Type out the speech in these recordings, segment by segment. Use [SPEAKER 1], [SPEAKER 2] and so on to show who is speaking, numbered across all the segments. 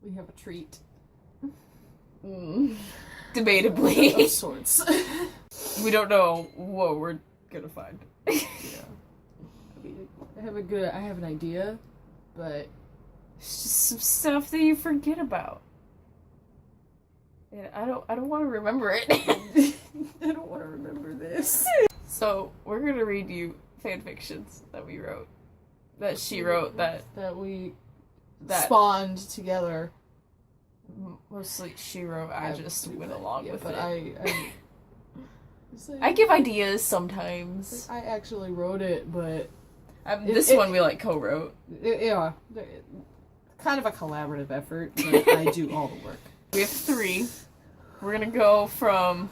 [SPEAKER 1] We have a treat.
[SPEAKER 2] Debatably.
[SPEAKER 1] Of sorts.
[SPEAKER 2] We don't know what we're gonna find.
[SPEAKER 1] Yeah. I mean, I have an idea, but
[SPEAKER 2] It's just some stuff that you forget about. And I don't want to remember it.
[SPEAKER 1] I don't want to remember this.
[SPEAKER 2] So we're gonna read you fan fictions that we wrote, that she wrote, that
[SPEAKER 1] we spawned together.
[SPEAKER 2] Mostly she wrote. I just went along with
[SPEAKER 1] but
[SPEAKER 2] it.
[SPEAKER 1] Like,
[SPEAKER 2] I give ideas sometimes.
[SPEAKER 1] I actually wrote it, but
[SPEAKER 2] this one we like co-wrote.
[SPEAKER 1] Yeah, kind of a collaborative effort, but I do all the work.
[SPEAKER 2] We have 3. We're gonna go from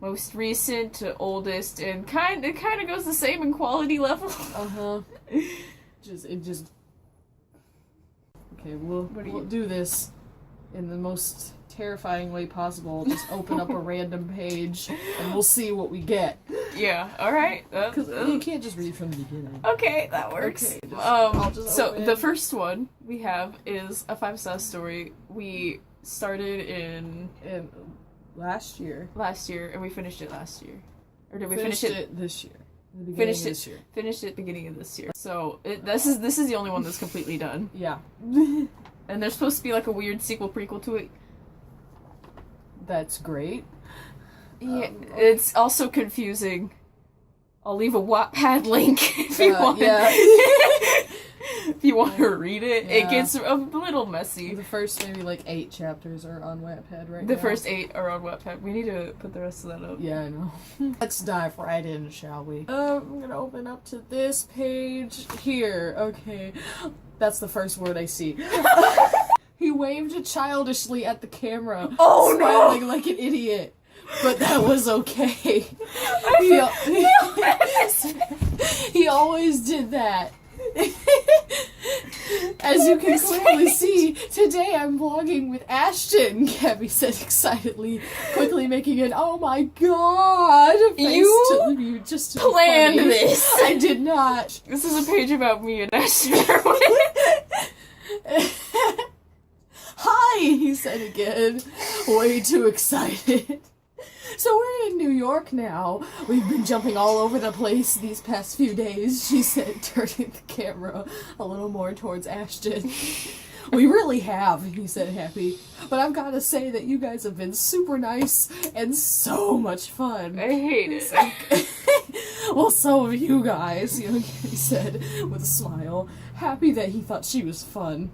[SPEAKER 2] most recent to oldest, and it kind of goes the same in quality level.
[SPEAKER 1] Okay, we'll do this in the most terrifying way possible. Just open up a random page and we'll see what we get.
[SPEAKER 2] Yeah, alright.
[SPEAKER 1] Because you can't just read from the beginning.
[SPEAKER 2] Okay, that works.
[SPEAKER 1] Okay,
[SPEAKER 2] so the first one we have is a 5-star story. We started in
[SPEAKER 1] last year,
[SPEAKER 2] and we finished it last year. Or did we
[SPEAKER 1] finish
[SPEAKER 2] finish
[SPEAKER 1] it this year?
[SPEAKER 2] Finished it beginning of this year. So this is the only one that's completely done.
[SPEAKER 1] Yeah.
[SPEAKER 2] And there's supposed to be like a weird sequel prequel to it.
[SPEAKER 1] That's great.
[SPEAKER 2] Yeah, it's also confusing. I'll leave a Wattpad link if you want.
[SPEAKER 1] Yeah.
[SPEAKER 2] If you want to read it, it gets a little messy.
[SPEAKER 1] The first maybe like 8 chapters are on Wattpad right now.
[SPEAKER 2] The first 8 are on Wattpad. We need to put the rest of that up.
[SPEAKER 1] Yeah, I know. Let's dive right in, shall we? I'm gonna open up to this page here. Okay, that's the first word I see. He waved childishly at the camera, smiling like an idiot. But that was okay. He always did that. As you can clearly see, today I'm vlogging with Ashton, Gabby said excitedly, quickly making an "oh my god" face to you just to
[SPEAKER 2] planned this.
[SPEAKER 1] I did not.
[SPEAKER 2] This is a page about me and Ashton.
[SPEAKER 1] Hi, he said again, way too excited. So we're in New York now. We've been jumping all over the place these past few days, she said, turning the camera a little more towards Ashton. We really have, he said, happy. But I've got to say that you guys have been super nice and so much fun.
[SPEAKER 2] I hate it.
[SPEAKER 1] Well, so have you guys, he said with a smile, happy that he thought she was fun.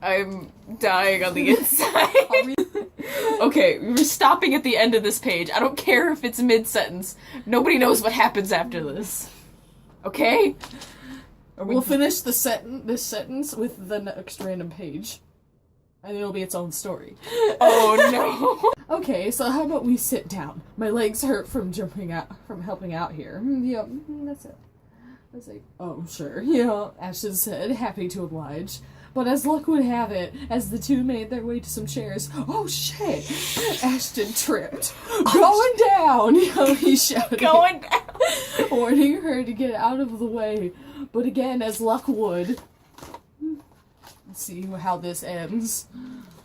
[SPEAKER 2] I'm dying on the inside. Okay, we're stopping at the end of this page. I don't care if it's mid-sentence. Nobody knows what happens after this. Okay?
[SPEAKER 1] We'll finish this sentence with the next random page. And it'll be its own story.
[SPEAKER 2] Oh no.
[SPEAKER 1] Okay, so how about we sit down? My legs hurt from helping out here. Yeah, that's it. I was like, oh, sure. Ashton said, happy to oblige. But as luck would have it, as the two made their way to some chairs, oh shit! Ashton tripped. Going down! He shouted.
[SPEAKER 2] Going down!
[SPEAKER 1] Warning her to get out of the way. But again, as luck would. Let's see how this ends.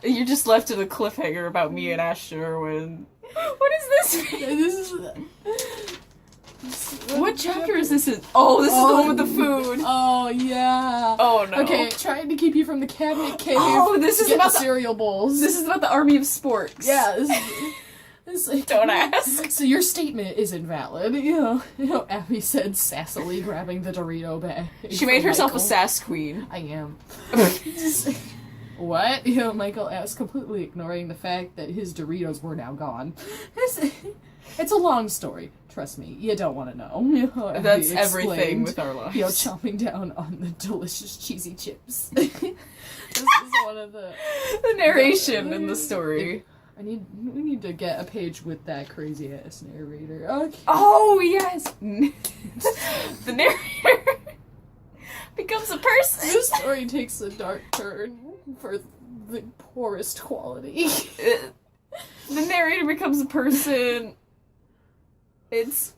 [SPEAKER 2] You're just left to the cliffhanger about me and Ashton Irwin. What is this?
[SPEAKER 1] This is...
[SPEAKER 2] What chapter is this in? Oh, this is the one with the food.
[SPEAKER 1] Oh, yeah.
[SPEAKER 2] Oh, no.
[SPEAKER 1] Okay, trying to keep you from the cabinet cave.
[SPEAKER 2] Oh, this is about
[SPEAKER 1] the cereal bowls.
[SPEAKER 2] This is about the army of sporks.
[SPEAKER 1] Yeah, this
[SPEAKER 2] Don't ask.
[SPEAKER 1] So your statement is invalid. Abby said sassily, grabbing the Dorito bag.
[SPEAKER 2] She made herself a sass queen.
[SPEAKER 1] I am. What? Michael asked, completely ignoring the fact that his Doritos were now gone. It's a long story. Trust me, you don't want to know.
[SPEAKER 2] That's everything with our lives.
[SPEAKER 1] Chomping down on the delicious cheesy chips. This is one of the narration
[SPEAKER 2] in the story.
[SPEAKER 1] We need to get a page with that crazy ass narrator. Okay.
[SPEAKER 2] Oh yes, the narrator becomes a person.
[SPEAKER 1] This story takes a dark turn for the poorest quality.
[SPEAKER 2] The narrator becomes a person. It's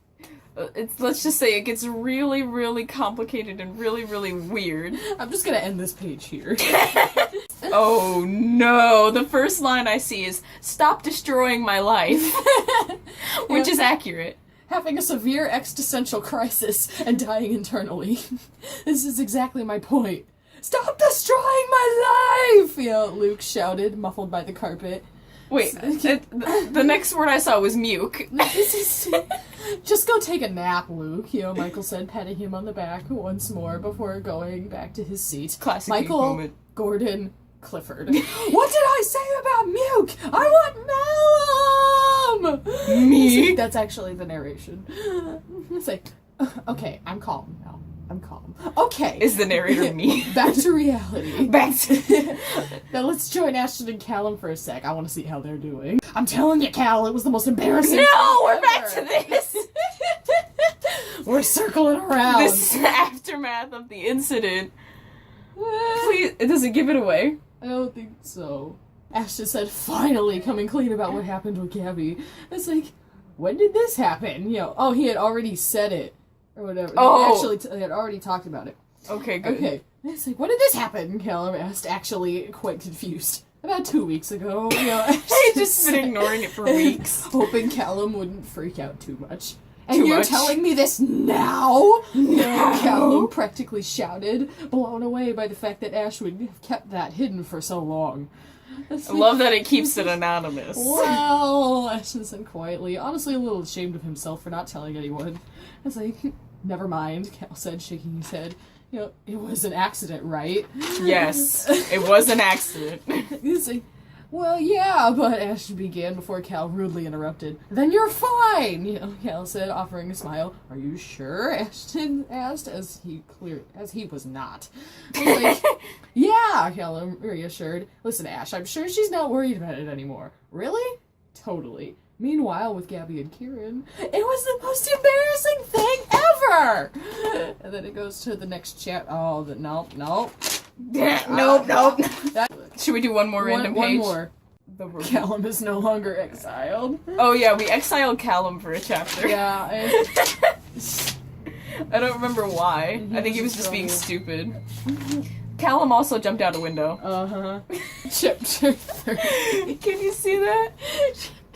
[SPEAKER 2] let's just say it gets really, really complicated and really, really weird.
[SPEAKER 1] I'm just gonna end this page here.
[SPEAKER 2] Oh no, the first line I see is, "Stop destroying my life," which is accurate.
[SPEAKER 1] Having a severe existential crisis and dying internally. This is exactly my point. Stop destroying my life! Luke shouted, muffled by the carpet.
[SPEAKER 2] Wait, the next word I saw was muke.
[SPEAKER 1] Just go take a nap, Luke, Michael said, patting him on the back once more before going back to his seat.
[SPEAKER 2] Classic
[SPEAKER 1] Michael,
[SPEAKER 2] moment.
[SPEAKER 1] Gordon, Clifford. What did I say about muke? I want Malum!
[SPEAKER 2] Me?
[SPEAKER 1] That's actually the narration. It's like, okay, I'm calm now. I'm calm. Okay.
[SPEAKER 2] Is the narrator me?
[SPEAKER 1] Back to reality.
[SPEAKER 2] Back to...
[SPEAKER 1] Now let's join Ashton and Callum for a sec. I want to see how they're doing. I'm telling you, Cal, it was the most embarrassing
[SPEAKER 2] No,
[SPEAKER 1] thing
[SPEAKER 2] we're
[SPEAKER 1] ever.
[SPEAKER 2] back to this!
[SPEAKER 1] We're circling around.
[SPEAKER 2] This aftermath of the incident. Please, does it give it away?
[SPEAKER 1] I don't think so. Ashton said, finally coming clean about what happened with Gabby. It's like, when did this happen? Oh, he had already said it. Or whatever.
[SPEAKER 2] Oh!
[SPEAKER 1] Actually, they had already talked about it.
[SPEAKER 2] Okay, good.
[SPEAKER 1] Okay. It's like, when did this happen? Callum asked, actually quite confused. About 2 weeks ago.
[SPEAKER 2] I just been ignoring it for weeks.
[SPEAKER 1] Hoping Callum wouldn't freak out too much. And
[SPEAKER 2] Too
[SPEAKER 1] you're
[SPEAKER 2] much?
[SPEAKER 1] telling me this now?
[SPEAKER 2] No.
[SPEAKER 1] Callum practically shouted, blown away by the fact that Ash would have kept that hidden for so long.
[SPEAKER 2] I love that it keeps it anonymous.
[SPEAKER 1] Well, Ashton said quietly, honestly a little ashamed of himself for not telling anyone. It's like, never mind, Cal said, shaking his head. It was an accident, right?
[SPEAKER 2] Yes, it was an accident.
[SPEAKER 1] He's like, well, yeah, but Ashton began before Cal rudely interrupted. Then you're fine, Cal said, offering a smile. Are you sure? Ashton asked, as he was not. He's like, yeah, Cal reassured. Listen, Ash, I'm sure she's not worried about it anymore. Really? Totally. Meanwhile, with Gabby and Kieran, it was the most embarrassing thing ever! And then it goes to the next chat. Oh, nope.
[SPEAKER 2] Nope.
[SPEAKER 1] That,
[SPEAKER 2] Should we do one more random page?
[SPEAKER 1] One more. Callum is no longer exiled.
[SPEAKER 2] Oh yeah, we exiled Callum for a chapter.
[SPEAKER 1] Yeah.
[SPEAKER 2] I don't remember why. I think he was just being stupid. Callum also jumped out a window.
[SPEAKER 1] Uh-huh. Chapter 30.
[SPEAKER 2] Can you see that?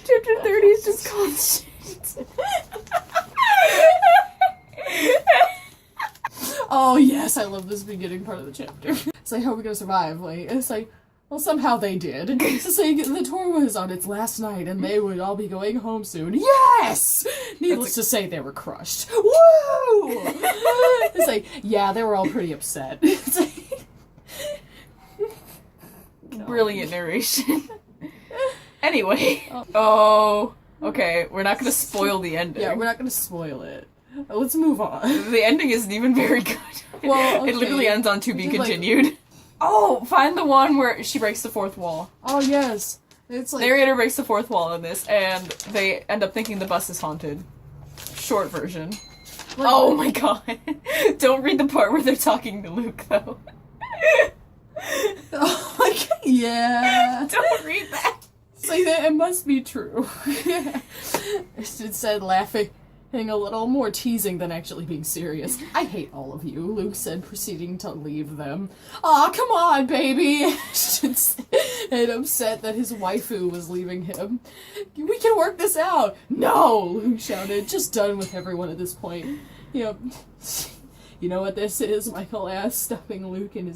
[SPEAKER 2] Chapter 30 is just called shit.
[SPEAKER 1] Oh yes, I love this beginning part of the chapter. It's like, how are we gonna survive? It's like, well, somehow they did. It's like, the tour was on its last night and they would all be going home soon. Yes! Needless to say, they were crushed. Woo! It's like, yeah, they were all pretty upset. It's like...
[SPEAKER 2] Brilliant narration. Anyway. Oh, okay, we're not gonna spoil the ending.
[SPEAKER 1] Yeah, we're not gonna spoil it. Let's move on.
[SPEAKER 2] The ending isn't even very good.
[SPEAKER 1] Well, okay.
[SPEAKER 2] It literally ends on to be
[SPEAKER 1] Just,
[SPEAKER 2] continued. Oh, find the one where she breaks the fourth wall.
[SPEAKER 1] Oh, yes. It's like...
[SPEAKER 2] Narrator breaks the fourth wall in this, and they end up thinking the bus is haunted. Short version.
[SPEAKER 1] Like,
[SPEAKER 2] oh my god. Don't read the part where they're talking to Luke, though.
[SPEAKER 1] Oh my god, yeah.
[SPEAKER 2] Don't read that.
[SPEAKER 1] It's like, it must be true. It said, laughing a little, more teasing than actually being serious. I hate all of you, Luke said, proceeding to leave them. Aw, come on, baby! Ashton said, and upset that his waifu was leaving him. We can work this out! No! Luke shouted, just done with everyone at this point. You know what this is? Michael asked, stopping Luke in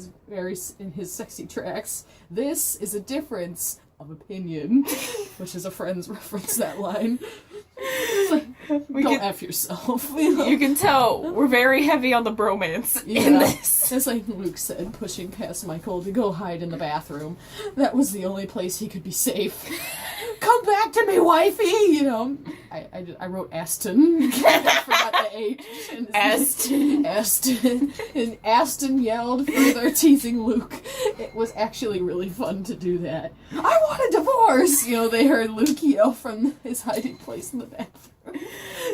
[SPEAKER 1] his sexy tracks. This is a difference of opinion, which is a Friends reference, that line. Don't F yourself.
[SPEAKER 2] You can tell we're very heavy on the bromance in this.
[SPEAKER 1] It's like Luke said, pushing past Michael to go hide in the bathroom. That was the only place he could be safe. Come back to me, wifey! I wrote Aston. I forgot the H. Aston. And Aston yelled, further teasing Luke. It was actually really fun to do that. I want a divorce! They heard Luke yell from his hiding place in the bathroom.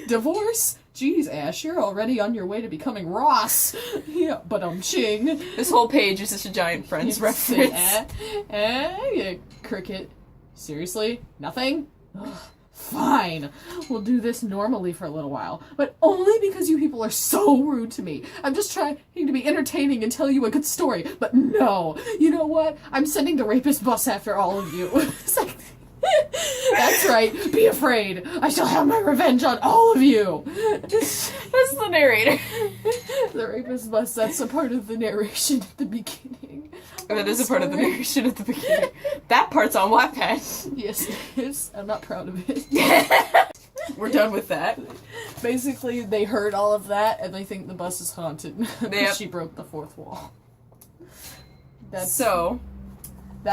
[SPEAKER 1] Divorce? Jeez, Ash, you're already on your way to becoming Ross. Yeah, but ching.
[SPEAKER 2] This whole page is just a giant Friends reference.
[SPEAKER 1] Cricket. Seriously? Nothing? Ugh, fine, we'll do this normally for a little while, but only because you people are so rude to me. I'm just trying to be entertaining and tell you a good story, but no. You know what? I'm sending the rapist bus after all of you. It's like, that's right, be afraid. I shall have my revenge on all of you.
[SPEAKER 2] That's the narrator.
[SPEAKER 1] The rapist bus, that's a part of the narration at the beginning.
[SPEAKER 2] That is a part of the narration at the beginning. That part's on Wattpad.
[SPEAKER 1] Yes, it is. I'm not proud of it.
[SPEAKER 2] We're done with that.
[SPEAKER 1] Basically, they heard all of that, and they think the bus is haunted.
[SPEAKER 2] Yep.
[SPEAKER 1] She broke the fourth wall. That's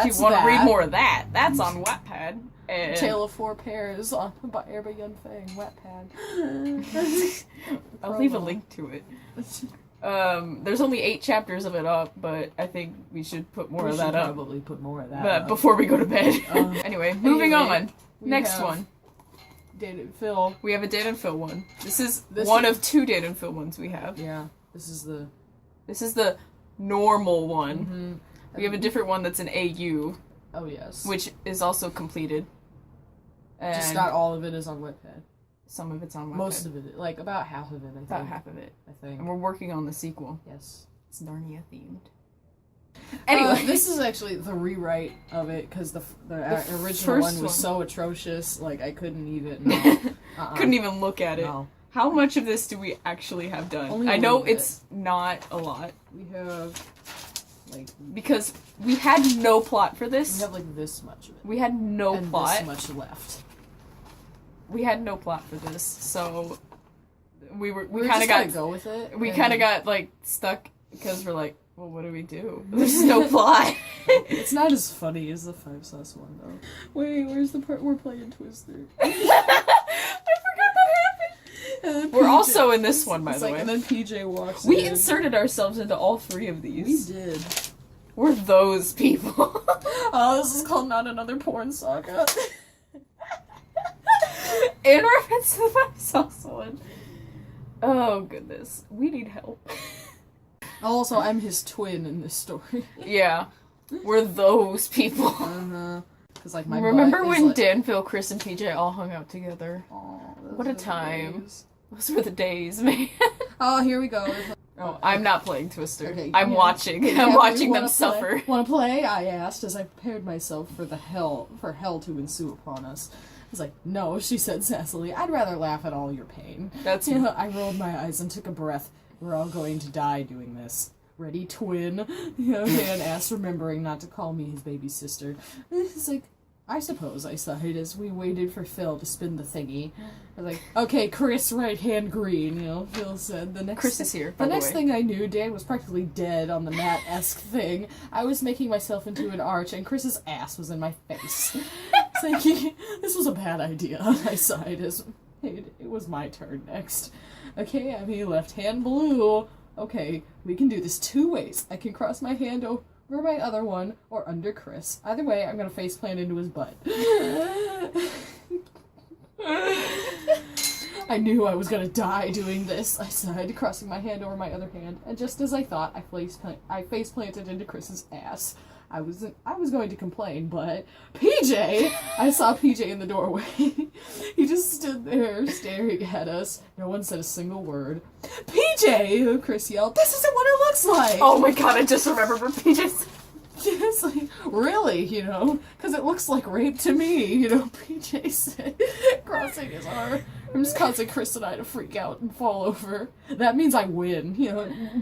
[SPEAKER 2] if you want to read more of that, that's on Wattpad. And
[SPEAKER 1] Tale of Four Pairs by Erba Yunfeng, Wattpad.
[SPEAKER 2] I'll leave a link to it. There's only 8 chapters of it up, but I think we should put more of that up.
[SPEAKER 1] Probably put more of that
[SPEAKER 2] But
[SPEAKER 1] up.
[SPEAKER 2] before we go to bed. Anyway, moving on. Next one.
[SPEAKER 1] Dan and Phil.
[SPEAKER 2] We have a Dan and Phil one. This is one of 2 Dan and Phil ones we have.
[SPEAKER 1] Yeah. This is
[SPEAKER 2] the normal one.
[SPEAKER 1] Mm-hmm.
[SPEAKER 2] We have a different one that's an AU.
[SPEAKER 1] Oh yes.
[SPEAKER 2] Which is also completed. And
[SPEAKER 1] just not all of it is on Wattpad.
[SPEAKER 2] Some of it's on Wattpad.
[SPEAKER 1] Most of it, like about half of it, I think.
[SPEAKER 2] About half of it.
[SPEAKER 1] I think.
[SPEAKER 2] And we're working on the sequel.
[SPEAKER 1] Yes.
[SPEAKER 2] It's Narnia themed. Anyway,
[SPEAKER 1] this is actually the rewrite of it because the original one was so atrocious. Like I couldn't even.
[SPEAKER 2] Couldn't even look at it.
[SPEAKER 1] No.
[SPEAKER 2] How much of this do we actually have done?
[SPEAKER 1] Only
[SPEAKER 2] I know it's not a lot.
[SPEAKER 1] We have
[SPEAKER 2] because we had no plot for this.
[SPEAKER 1] We have like this much of it.
[SPEAKER 2] We had no
[SPEAKER 1] and
[SPEAKER 2] plot.
[SPEAKER 1] This much left.
[SPEAKER 2] We had no plot for this, so we
[SPEAKER 1] kind of got go with it.
[SPEAKER 2] We kind of got like stuck because we're like, well, what do we do? There's no plot.
[SPEAKER 1] It's not as funny as the 5-sauce one though. Wait, where's the part we're playing Twister? I forgot that happened.
[SPEAKER 2] We're also in this one, by the way.
[SPEAKER 1] And then PJ walks in.
[SPEAKER 2] We inserted ourselves into all 3 of these.
[SPEAKER 1] We did.
[SPEAKER 2] We're those people.
[SPEAKER 1] Oh, this is called Not Another Porn Saga.
[SPEAKER 2] In reference to the 5-sauce one. Oh, goodness. We need help.
[SPEAKER 1] Also, I'm his twin in this story.
[SPEAKER 2] Yeah. We're those people.
[SPEAKER 1] Cause, like, my
[SPEAKER 2] remember when
[SPEAKER 1] like...
[SPEAKER 2] Dan, Phil, Chris, and PJ all hung out together?
[SPEAKER 1] Aww,
[SPEAKER 2] what a time. Those were the days, man.
[SPEAKER 1] Oh, here we go.
[SPEAKER 2] Oh, I'm not playing Twister.
[SPEAKER 1] Okay,
[SPEAKER 2] I'm watching. I'm watching them suffer.
[SPEAKER 1] Want to play? I asked as I prepared myself for hell to ensue upon us. I was like, no, she said sassily. I'd rather laugh at all your pain.
[SPEAKER 2] That's
[SPEAKER 1] I rolled my eyes and took a breath. We're all going to die doing this. Ready, twin? Dan asked, remembering not to call me his baby sister. It's like, I suppose, I sighed as we waited for Phil to spin the thingy. I was like, okay, Chris, right hand green, Phil said.
[SPEAKER 2] Chris is here,
[SPEAKER 1] The next thing I knew, Dan was practically dead on the mat-esque thing. I was making myself into an arch, and Chris's ass was in my face. It's like, this was a bad idea, I sighed as it was my turn next. Okay, Abby, left hand blue. Okay, we can do this 2 ways. I can cross my hand over my other one, or under Chris. Either way, I'm gonna faceplant into his butt. I knew I was gonna die doing this, I sighed, crossing my hand over my other hand, and just as I thought, I faceplanted into Chris's ass. I was going to complain, but PJ! I saw PJ in the doorway. He just stood there staring at us. No one said a single word. PJ! Chris yelled, this isn't what it looks like!
[SPEAKER 2] Oh my god, I just remembered what PJ said.
[SPEAKER 1] It's like, really, because it looks like rape to me, PJ said, crossing his arm. I'm just causing Chris and I to freak out and fall over. That means I win,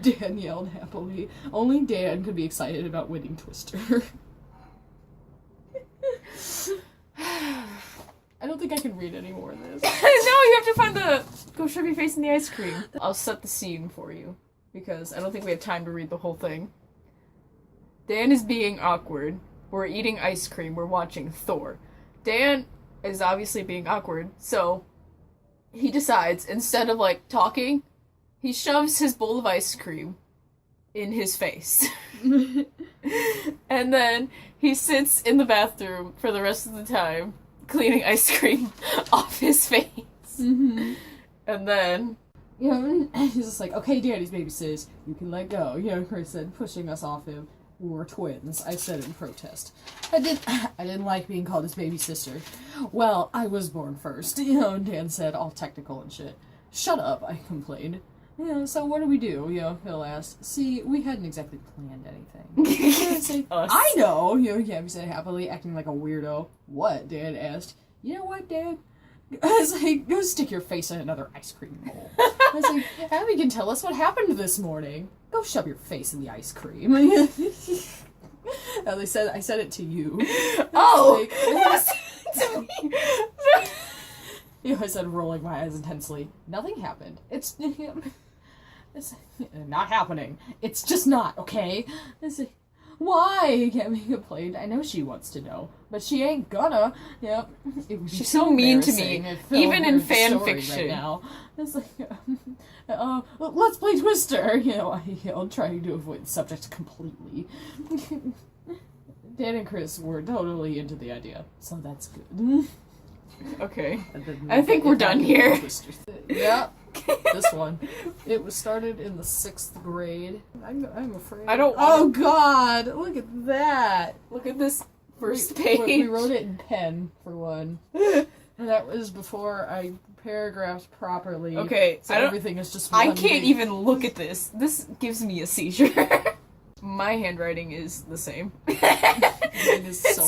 [SPEAKER 1] Dan yelled happily. Only Dan could be excited about winning Twister. I don't think I can read any more of this.
[SPEAKER 2] No, you have to find go shove your face in the ice cream. I'll set the scene for you, because I don't think we have time to read the whole thing. Dan is being awkward. We're eating ice cream. We're watching Thor. Dan is obviously being awkward, so he decides, instead of, talking, he shoves his bowl of ice cream in his face. And then he sits in the bathroom for the rest of the time, cleaning ice cream off his face.
[SPEAKER 1] Mm-hmm.
[SPEAKER 2] And then...
[SPEAKER 1] he's just like, okay, Daddy's baby says, you can let go, Chris said, pushing us off him. We were twins, I said in protest. I didn't like being called his baby sister. Well, I was born first, Dan said, all technical and shit. Shut up, I complained. So what do we do? Phil asked. See, we hadn't exactly planned anything. I know, Gabby said happily, acting like a weirdo. What? Dad asked. You know what, Dad? I was like, go stick your face in another ice cream bowl. I was like, Abby can tell us what happened this morning. Go shove your face in the ice cream. I said it to you.
[SPEAKER 2] Oh!
[SPEAKER 1] To me. I said, rolling my eyes intensely. Nothing happened. It's not happening. It's just not, okay? I said, why? Gabby complained. I know she wants to know, but she ain't gonna. She's
[SPEAKER 2] so mean to me, even in fan fiction.
[SPEAKER 1] Right now. It's like, let's play Twister. I yelled, trying to avoid the subject completely. Dan and Chris were totally into the idea, so that's good.
[SPEAKER 2] Okay, I think we're done here.
[SPEAKER 1] Yeah. This one. It was started in the 6th grade. I'm afraid.
[SPEAKER 2] I don't.
[SPEAKER 1] Oh God! Look at that.
[SPEAKER 2] Look at this first page.
[SPEAKER 1] We wrote it in pen for one. And that was before I paragraphed properly.
[SPEAKER 2] Okay,
[SPEAKER 1] so everything is just. I
[SPEAKER 2] can't even look at this. This gives me a seizure. My handwriting is the same.
[SPEAKER 1] Mine is so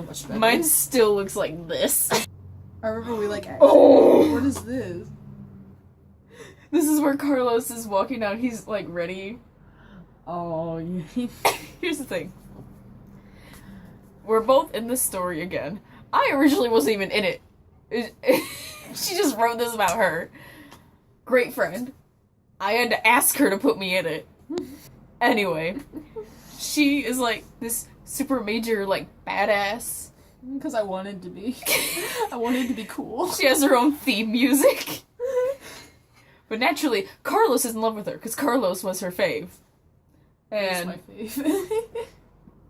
[SPEAKER 1] much better.
[SPEAKER 2] Mine still looks like this.
[SPEAKER 1] I remember we what is this?
[SPEAKER 2] This is where Carlos is walking down. He's ready.
[SPEAKER 1] Oh, yeah.
[SPEAKER 2] Here's the thing. We're both in this story again. I originally wasn't even in it. She just wrote this about her. Great friend. I had to ask her to put me in it. Anyway, she is this super major badass.
[SPEAKER 1] Because I wanted to be. I wanted to be cool.
[SPEAKER 2] She has her own theme music. But naturally, Carlos is in love with her, because Carlos was her fave. And
[SPEAKER 1] he's my fave.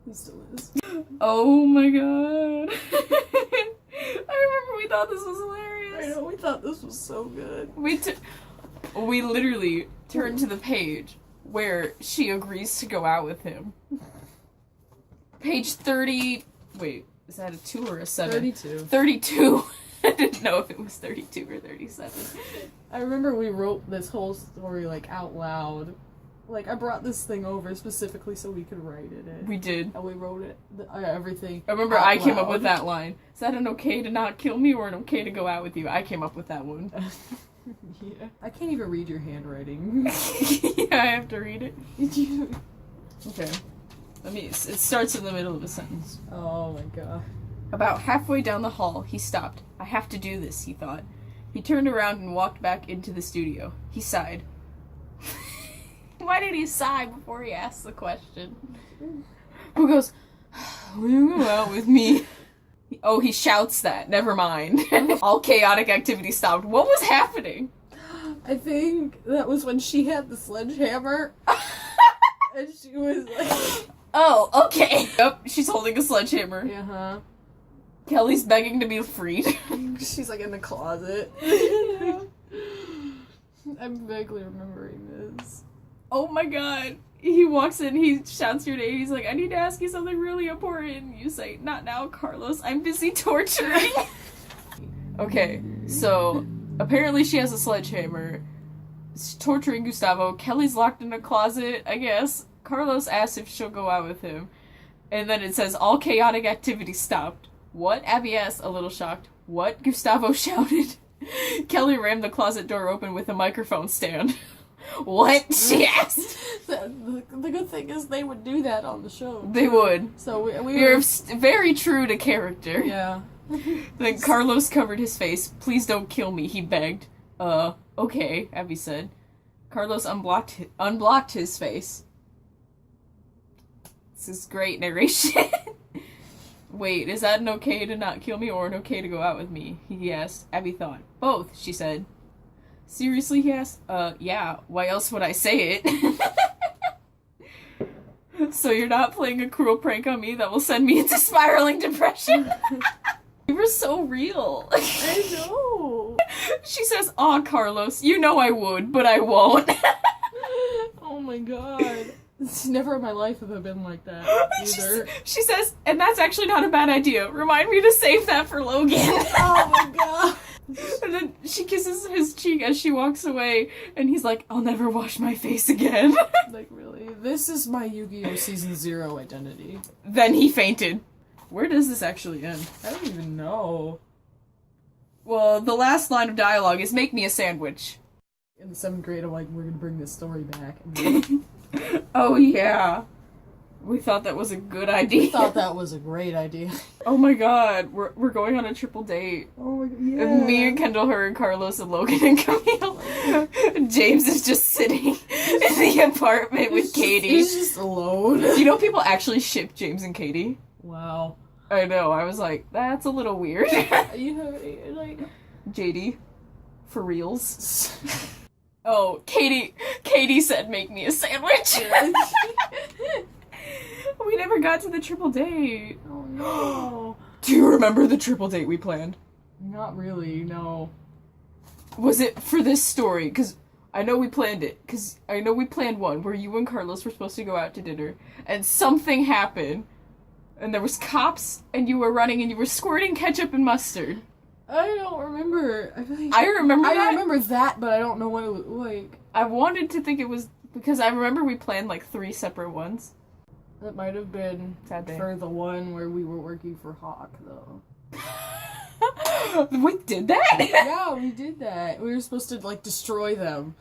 [SPEAKER 1] He still is.
[SPEAKER 2] Oh my god. I remember we thought this was hilarious.
[SPEAKER 1] I know, we thought this was so good.
[SPEAKER 2] We literally turned to the page where she agrees to go out with him. Page 30... Wait. Is that a 2 or a 7?
[SPEAKER 1] 32.
[SPEAKER 2] 32. I didn't know if it was 32 or 37.
[SPEAKER 1] I remember we wrote this whole story, out loud. I brought this thing over specifically so we could write it.
[SPEAKER 2] We did.
[SPEAKER 1] And we wrote it, everything.
[SPEAKER 2] I remember I came up with that line. Is that an okay to not kill me or an okay to go out with you? I came up with that one.
[SPEAKER 1] Yeah. I can't even read your handwriting.
[SPEAKER 2] Yeah, I have to read it.
[SPEAKER 1] Okay.
[SPEAKER 2] It starts in the middle of a sentence.
[SPEAKER 1] Oh my god.
[SPEAKER 2] About halfway down the hall, he stopped. I have to do this, he thought. He turned around and walked back into the studio. He sighed. Why did he sigh before he asked the question? Who goes, will you go out with me? Oh, he shouts that. Never mind. All chaotic activity stopped. What was happening?
[SPEAKER 1] I think that was when she had the sledgehammer. And she was
[SPEAKER 2] oh, okay. Yep, she's holding a sledgehammer.
[SPEAKER 1] Uh-huh.
[SPEAKER 2] Kelly's begging to be freed.
[SPEAKER 1] She's in the closet. I'm vaguely remembering this.
[SPEAKER 2] Oh my god. He walks in, he shouts your name, he's like, I need to ask you something really important. You say, not now, Carlos, I'm busy torturing. Okay, so apparently she has a sledgehammer. She's torturing Gustavo. Kelly's locked in a closet, I guess. Carlos asks if she'll go out with him. And then it says, all chaotic activity stopped. What? Abby asked, a little shocked. What? Gustavo shouted. Kelly rammed the closet door open with a microphone stand. What? She asked.
[SPEAKER 1] The good thing is they would do that on the show.
[SPEAKER 2] They would.
[SPEAKER 1] So we
[SPEAKER 2] were very true to character.
[SPEAKER 1] Yeah.
[SPEAKER 2] Then Carlos covered his face. Please don't kill me, he begged. Okay, Abby said. Carlos unblocked his face. This is great narration. Wait, is that an okay to not kill me or an okay to go out with me? He asked. Abby thought. Both, she said. Seriously, he asked. Yeah, why else would I say it? So you're not playing a cruel prank on me that will send me into spiraling depression? You were so real.
[SPEAKER 1] I know.
[SPEAKER 2] She says, aw, Carlos, you know I would, but I won't.
[SPEAKER 1] Oh my god. Never in my life have I been like that either.
[SPEAKER 2] She says, and that's actually not a bad idea. Remind me to save that for Logan.
[SPEAKER 1] Oh my god.
[SPEAKER 2] And then she kisses his cheek as she walks away, and he's like, I'll never wash my face again.
[SPEAKER 1] Like, really? This is my Yu-Gi-Oh! Season 0 identity.
[SPEAKER 2] Then he fainted. Where does this actually end?
[SPEAKER 1] I don't even know.
[SPEAKER 2] Well, the last line of dialogue is, make me a sandwich.
[SPEAKER 1] In the 7th grade, I'm like, we're gonna bring this story back.
[SPEAKER 2] Oh yeah. We thought that was a good idea.
[SPEAKER 1] We thought that was a great idea.
[SPEAKER 2] Oh my god, we're going on a triple date.
[SPEAKER 1] Oh my god, yeah.
[SPEAKER 2] And me and Kendall, her and Carlos and Logan and Camille. James is just sitting in the apartment with Katie.
[SPEAKER 1] He's just alone.
[SPEAKER 2] You know people actually ship James and Katie?
[SPEAKER 1] Wow.
[SPEAKER 2] I know, I was like, that's a little weird.
[SPEAKER 1] You know, like...
[SPEAKER 2] JD. For reals. Oh, Katie said make me a sandwich. We never got to the triple date.
[SPEAKER 1] Oh no.
[SPEAKER 2] Do you remember the triple date we planned?
[SPEAKER 1] Not really, no.
[SPEAKER 2] Was it for this story? Because I know we planned it. Because I know we planned one where you and Carlos were supposed to go out to dinner. And something happened. And there was cops, and you were running, and you were squirting ketchup and mustard.
[SPEAKER 1] I don't remember.
[SPEAKER 2] I remember that.
[SPEAKER 1] I remember that, but I don't know what it was like.
[SPEAKER 2] I wanted to think it was... Because I remember we planned like 3 separate ones.
[SPEAKER 1] That might have been for the one where we were working for Hawk, though.
[SPEAKER 2] We did that?
[SPEAKER 1] Yeah, we did that. We were supposed to, like, destroy them.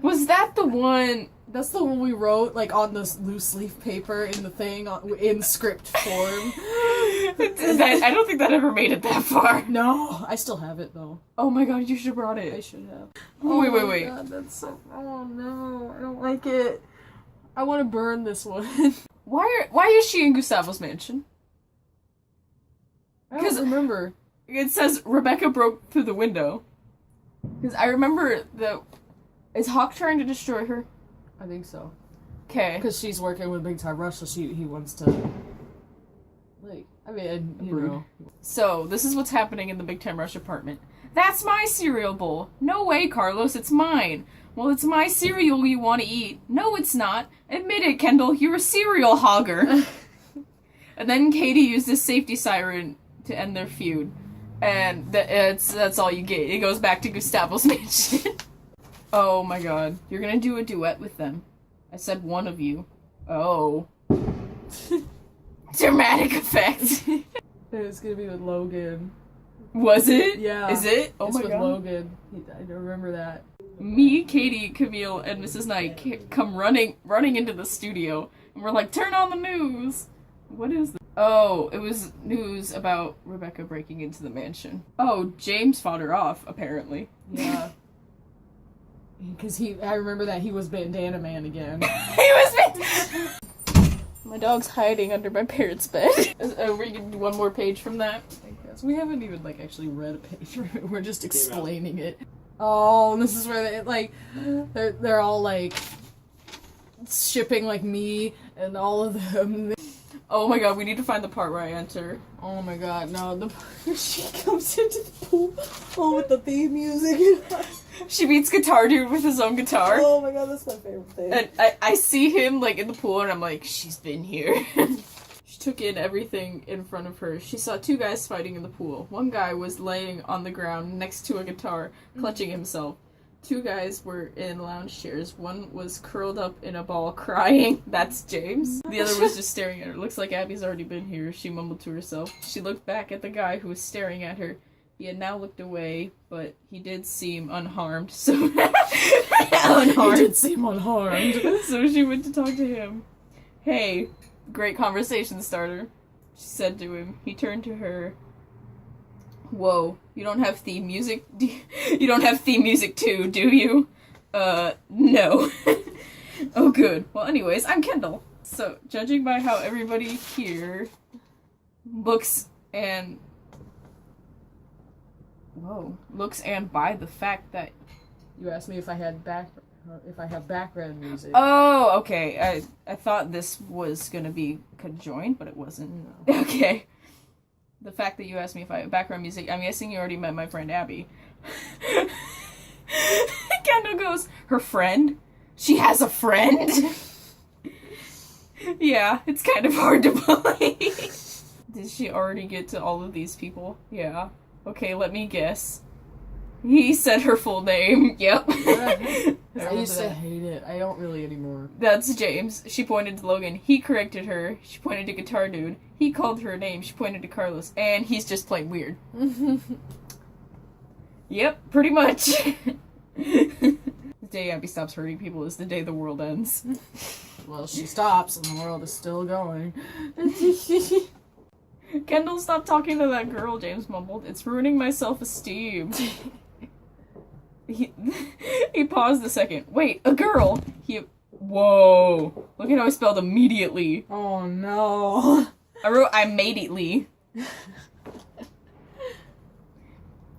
[SPEAKER 2] Was that the one...
[SPEAKER 1] That's the one we wrote, like, on this loose leaf paper in the thing, in script form.
[SPEAKER 2] I don't think that ever made it that far.
[SPEAKER 1] No, I still have it, though.
[SPEAKER 2] Oh my god, you should have brought it.
[SPEAKER 1] I should have.
[SPEAKER 2] Wait.
[SPEAKER 1] God, that's so... Oh no, I don't like it. I want to burn this one.
[SPEAKER 2] Why is she in Gustavo's mansion?
[SPEAKER 1] I don't remember.
[SPEAKER 2] It says Rebecca broke through the window. Because I remember the... Is Hawk trying to destroy her?
[SPEAKER 1] I think so.
[SPEAKER 2] Okay.
[SPEAKER 1] Because she's working with Big Time Rush, so he wants to... Like, I mean, you know.
[SPEAKER 2] So, this is what's happening in the Big Time Rush apartment. That's my cereal bowl. No way, Carlos, it's mine. Well, it's my cereal you want to eat. No, it's not. Admit it, Kendall, you're a cereal hogger. And then Katie used this safety siren to end their feud. And that's all you get. It goes back to Gustavo's mansion. Oh my god. You're gonna do a duet with them. I said one of you. Oh. Dramatic effect.
[SPEAKER 1] It's gonna be with Logan.
[SPEAKER 2] Was it?
[SPEAKER 1] Yeah.
[SPEAKER 2] Is it? Oh
[SPEAKER 1] it's
[SPEAKER 2] my
[SPEAKER 1] with
[SPEAKER 2] god.
[SPEAKER 1] Logan. I don't remember that.
[SPEAKER 2] Me, Katie, Camille, and Mrs. Knight come running into the studio, and we're like, turn on the news! What is this? Oh, it was news about Rebecca breaking into the mansion. Oh, James fought her off, apparently.
[SPEAKER 1] Yeah. Because I remember that he was Bandana Man again.
[SPEAKER 2] He was My dog's hiding under my parents' bed. We can do one more page from that.
[SPEAKER 1] I guess. We haven't even, like, actually read a page from it. We're just explaining it. Oh, and this is where they, like, they're all, like, shipping, like, me and all of them.
[SPEAKER 2] Oh my god, we need to find the part where I enter.
[SPEAKER 1] Oh my god, no, the part where she comes into the pool, oh, with the theme music.
[SPEAKER 2] She beats Guitar Dude with his own guitar.
[SPEAKER 1] Oh my god, that's my favorite thing.
[SPEAKER 2] And I see him, like, in the pool, and I'm like, she's been here. She took in everything in front of her. She saw 2 guys fighting in the pool. One guy was laying on the ground next to a guitar, clutching himself. 2 guys were in lounge chairs. One was curled up in a ball crying. That's James. The other was just staring at her. Looks like Abby's already been here, she mumbled to herself. She looked back at the guy who was staring at her. He had now looked away, but he did seem unharmed, so...
[SPEAKER 1] Unharmed. He did seem unharmed.
[SPEAKER 2] So she went to talk to him. Hey, great conversation starter, she said to him. He turned to her. Whoa, you don't have theme music? You don't have theme music too, do you? No. Oh, good. Well, anyways, I'm Kendall. So, judging by how everybody here looks and by the fact that...
[SPEAKER 1] You asked me if I have background music.
[SPEAKER 2] Oh, okay. I thought this was gonna be conjoined, but it wasn't.
[SPEAKER 1] No.
[SPEAKER 2] Okay. The fact that you asked me if I have background music, I'm guessing you already met my friend Abby. Kendall goes, her friend? She has a friend? Yeah, it's kind of hard to believe. Did she already get to all of these people? Yeah. Okay, let me guess. He said her full name. Yep.
[SPEAKER 1] I used to hate it. I don't really anymore.
[SPEAKER 2] That's James. She pointed to Logan. He corrected her. She pointed to Guitar Dude. He called her a name. She pointed to Carlos. And he's just plain weird. Yep, pretty much. The day Abby stops hurting people is the day the world ends.
[SPEAKER 1] Well, she stops and the world is still going.
[SPEAKER 2] Kendall, stop talking to that girl, James mumbled. It's ruining my self-esteem. He paused a second. Wait, a girl! Whoa. Look at how I spelled immediately.
[SPEAKER 1] Oh no.
[SPEAKER 2] I wrote immediately.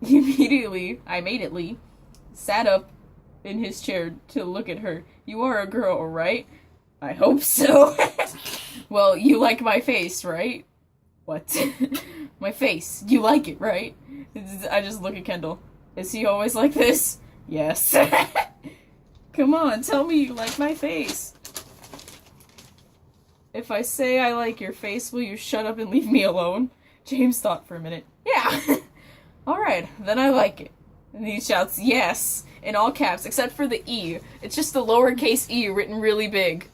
[SPEAKER 2] He immediately sat up in his chair to look at her. You are a girl, right? I hope so. Well, you like my face, right? What? My face. You like it, right? I just look at Kendall. Is he always like this? Yes. Come on, tell me you like my face. If I say I like your face, will you shut up and leave me alone? James thought for a minute. Yeah. Alright, then I like it. And he shouts, yes, in all caps, except for the E. It's just the lowercase e written really big.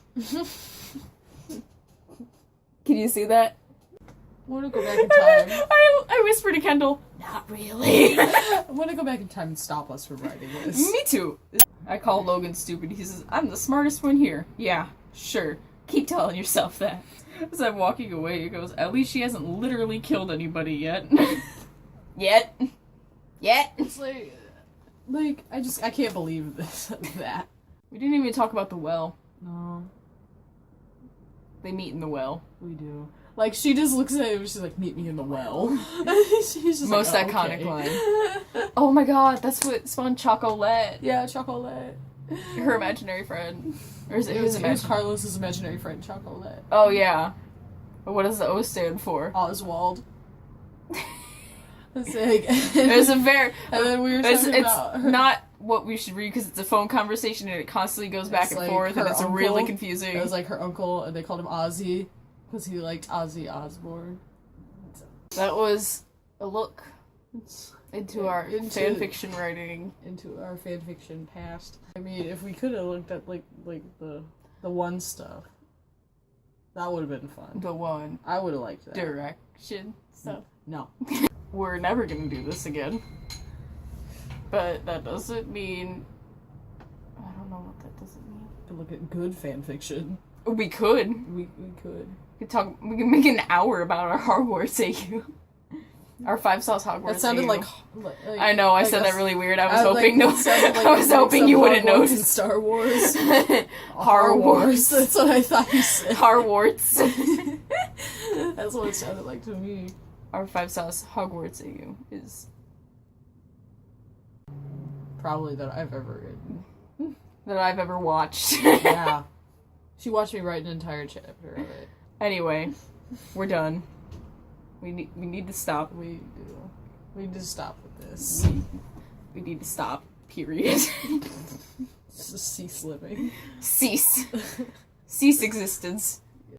[SPEAKER 2] Can you see that?
[SPEAKER 1] I want to go back in time.
[SPEAKER 2] I whispered to Kendall, not really.
[SPEAKER 1] I want to go back in time and stop us from writing this.
[SPEAKER 2] Me too. I call Logan stupid. He says, I'm the smartest one here. Yeah, sure. Keep telling yourself that. As I'm walking away, he goes, at least she hasn't literally killed anybody yet. Yet.
[SPEAKER 1] It's like, I can't believe this, that.
[SPEAKER 2] We didn't even talk about the well.
[SPEAKER 1] No.
[SPEAKER 2] They meet in the well.
[SPEAKER 1] We do. Like, she just looks at him, she's like, meet me in the well. She's just
[SPEAKER 2] Most
[SPEAKER 1] like,
[SPEAKER 2] iconic
[SPEAKER 1] okay.
[SPEAKER 2] line. Oh my god, that's what spawned Chocolate.
[SPEAKER 1] Yeah, Chocolate.
[SPEAKER 2] Her imaginary friend. Or is it
[SPEAKER 1] It
[SPEAKER 2] his
[SPEAKER 1] was
[SPEAKER 2] imaginary?
[SPEAKER 1] Carlos's imaginary friend, Chocolate.
[SPEAKER 2] Oh yeah. But what does the O stand for?
[SPEAKER 1] Oswald. It's like,
[SPEAKER 2] There's a very...
[SPEAKER 1] and then we were
[SPEAKER 2] It's
[SPEAKER 1] talking about her.
[SPEAKER 2] not what we should read because it's a phone conversation and it constantly goes back
[SPEAKER 1] It's
[SPEAKER 2] and
[SPEAKER 1] like
[SPEAKER 2] forth and
[SPEAKER 1] her
[SPEAKER 2] it's
[SPEAKER 1] uncle.
[SPEAKER 2] really confusing.
[SPEAKER 1] It was like her uncle, and they called him Ozzy because he liked Ozzy Osbourne.
[SPEAKER 2] That was a look into our
[SPEAKER 1] Into-
[SPEAKER 2] fanfiction writing.
[SPEAKER 1] Into our fanfiction past. I mean, if we could have looked at like the one stuff, that would have been fun.
[SPEAKER 2] The one
[SPEAKER 1] I would have liked that.
[SPEAKER 2] direction stuff.
[SPEAKER 1] No.
[SPEAKER 2] We're never gonna do this again. But that doesn't mean... I don't know what that doesn't mean.
[SPEAKER 1] To look at good fanfiction.
[SPEAKER 2] We could.
[SPEAKER 1] We could.
[SPEAKER 2] We can make an hour about our Hogwarts AU. Our 5-sauce Hogwarts
[SPEAKER 1] That sounded
[SPEAKER 2] AU.
[SPEAKER 1] like
[SPEAKER 2] I know, I
[SPEAKER 1] like
[SPEAKER 2] said
[SPEAKER 1] a-
[SPEAKER 2] that really weird. I was
[SPEAKER 1] I
[SPEAKER 2] hoping
[SPEAKER 1] like, it sounded like
[SPEAKER 2] I was hoping
[SPEAKER 1] some
[SPEAKER 2] you wouldn't
[SPEAKER 1] Hogwarts in
[SPEAKER 2] notice.
[SPEAKER 1] Star Wars.
[SPEAKER 2] Hogwarts.
[SPEAKER 1] That's what I thought you said.
[SPEAKER 2] Hogwarts.
[SPEAKER 1] That's what it sounded like to me.
[SPEAKER 2] Our 5-sauce Hogwarts AU is
[SPEAKER 1] Probably that I've ever written.
[SPEAKER 2] that I've ever watched.
[SPEAKER 1] Yeah. She watched me write an entire chapter of it.
[SPEAKER 2] Anyway, we're done. We need to stop.
[SPEAKER 1] We do. We need to stop with this.
[SPEAKER 2] We need to stop. Period.
[SPEAKER 1] Just cease living.
[SPEAKER 2] Cease. Cease existence.